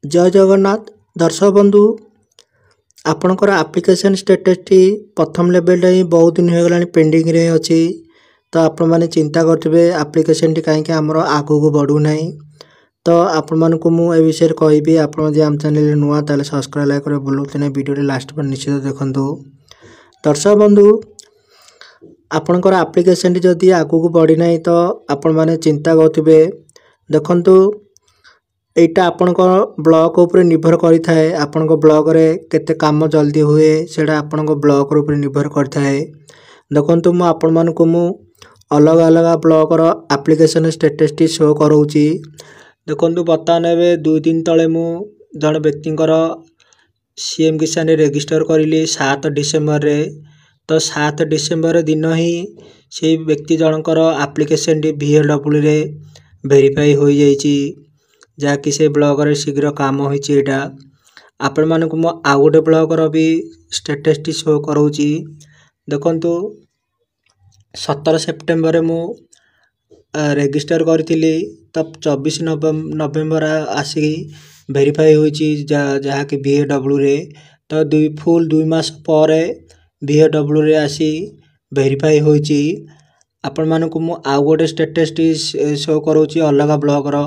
जय जगन्नाथ दर्शक बंधु आपणकर आप्लिकेशन स्टेटस प्रथम लेवल ही बहुत दिन हो गला पेंडिंग रे अच्छी तो आपण मैंने चिंता करते आप्लिकेशन टी कहीं आमर आग को बढ़ूना तो आपण मानक मुझे विषय कहि आप आम चैनल नुआ ताले सब्सक्राइब लाइक कर बोलते वीडियो लास्ट पर निश्चित देखु। दर्शक बंधु आपणकर आप्लिकेशन टी जदि आग को बढ़ी तो आपण मैंने चिंता करते देखु एटा आपण ब्लॉक उपर निर्भर करें आपण ब्लॉक रे केते काम जल्दी हुए सेटा आपण ब्लॉक उपर निर्भर करें। देखु आपण मानक मु अलग अलग ब्लॉक रो एप्लिकेशन स्टेटस टी शो करोची। देखु बर्तमान ए 2 दिन तले मु जन व्यक्ति सीएम किसान रजिस्टर करी 7 डिसेम्बर रे तो 7 डिसेम्बर दिन ही से व्यक्ति जनकर एप्लिकेशन टी VAW रे वेरीफाई हो जाइए जहाँकि से ब्लॉक रे शीघ्र काम होइछी। आपण मानक मो आ गोटे ब्लॉक रो भी स्टेटस टी शो करोची। देखंतु 17 सेप्टेम्बर मु रजिस्टर करथिली तब 24 नवेम्बर आसी वेरीफाई होइछी जहाँकि VAW रे तो फुल 2 मास पर VAW रे आसी वेरीफाई होइछी। आपण मानक मु आ गोटे स्टेटस टी शो करोची अलग ब्लॉक रो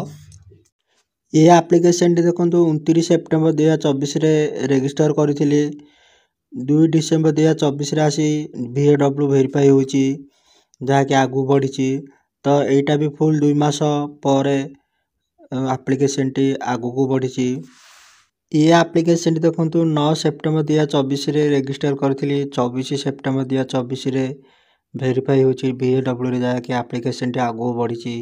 ये एप्लिकेशन टी देखो 29 सेप्टेम्बर 2024 रे रजिस्टर करी 2 डिसेम्बर 2024 रे आसी VAW वेरीफाई होइछी जहाँकि आगू बढ़ी तो एटा भी फुल 2 मास पर एप्लिकेशन टी आगू को बढ़ी। ये एप्लिकेशन टी देखो 9 सेप्टेम्बर 2024 रे रजिस्टर करी 24 सेप्टेम्बर 2024 रे वेरीफाई होइछी VAW रे जहाँकि एप्लिकेशन टी आगू बढ़ी।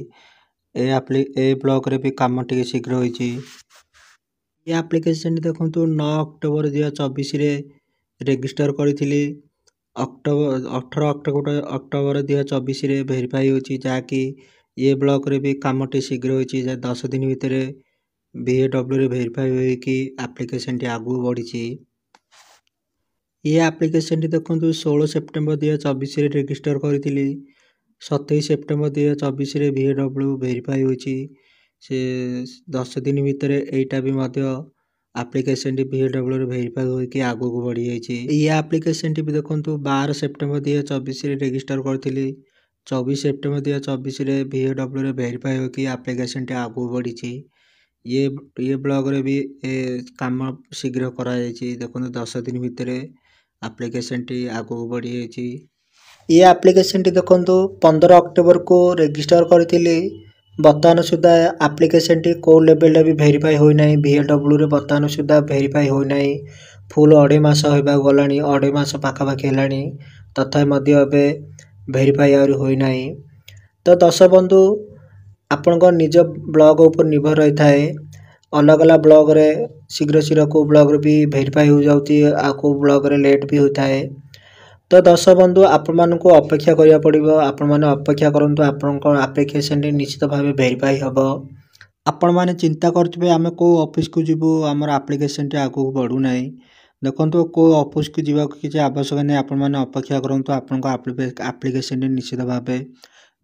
ए ब्लॉक रे भी काम टी शीघ्र होइछी। ये एप्लिकेशन देखो 9 अक्टोबर 2024 रे रजिस्टर करी 18 अक्टोबर 2024 रे वेरीफाई होइछी जहाँकि ये ब्लॉक रे भी काम टी शीघ्र होइछी 10 दिन भितर VAW रे वेरीफाई होई कि एप्लिकेशन टी आगू बढ़ी। ये एप्लिकेशन टी देखो 16 सेप्टेम्बर 2024 रे रजिस्टर करी 27 सेप्टेम्बर 2024 रे VAW वेरीफाई होइछी से 10 दिन भितर एटा भी मध्य एप्लिकेशन टी VAW रे वेरीफाई होई कि आगू को बढ़ी जाइछी। ये एप्लिकेशन टी भी देखंतु 12 सेप्टेम्बर 2024 रे रजिस्टर करथिली 24 सेप्टेम्बर 2024 रे VAW रे वेरीफाई होई कि एप्लिकेशन टी आगू बढ़ी। ये ब्लॉग रे भी काम शीघ्र करा जाइछी देखंतु 10 दिन भितर एप्लिकेशन टी आगू बढ़ी जाइछी। ये एप्लिकेशन टी देखंतु 15 अक्टोबर को रजिस्टर करथिली बर्तमान सुधा एप्लिकेशन टी को लेवल रे भी वेरीफाई होई नाही VAW रे बर्तमान सुधा वेरीफाई होई नाही फुल 2.5 मास होइबा गलानी 2.5 मास पाखा पाखी हेलानी तथा मध्य एबे वेरीफाई आउरी होई नाही। तो दर्शक बंधु आपन निज ब्लॉग ऊपर निर्भर रही थाए अलग अलग ब्लॉग रे शीघ्र शीघ्र को ब्लॉग रे भी वेरीफाई हो जाउती आ को ब्लॉग रे लेट भी होता है। तो दर्शक बंधु आपण मानक अपेक्षा करिया पड़िबो आपण माने अपेक्षा करंतु आपनकर एप्लिकेशन टी निश्चित भाव वेरीफाई हबो। आपण माने चिंता करथिबे आमे को ऑफिस को जिवो हमर एप्लिकेशन टी आगु बढ़ू नाही देखंतु को ऑफिस को जिवा किछि आवश्यक नै आपण माने अपेक्षा करंतु आपनकर एप्लिकेशन टी निश्चित भाव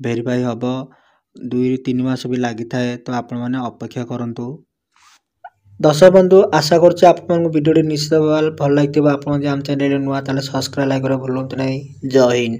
वेरीफाई हबो 2-3 मास भी लागि थाए तो आपण माने अपेक्षा करंतु। दर्शक बंधु आशा करछि आपन वीडियो निश्चित भाव भल लागिथिबो आपण जे आम चैनल नुआ ताले सब्सक्राइब लाइक कर भूलंतु नाही। जय हिंद।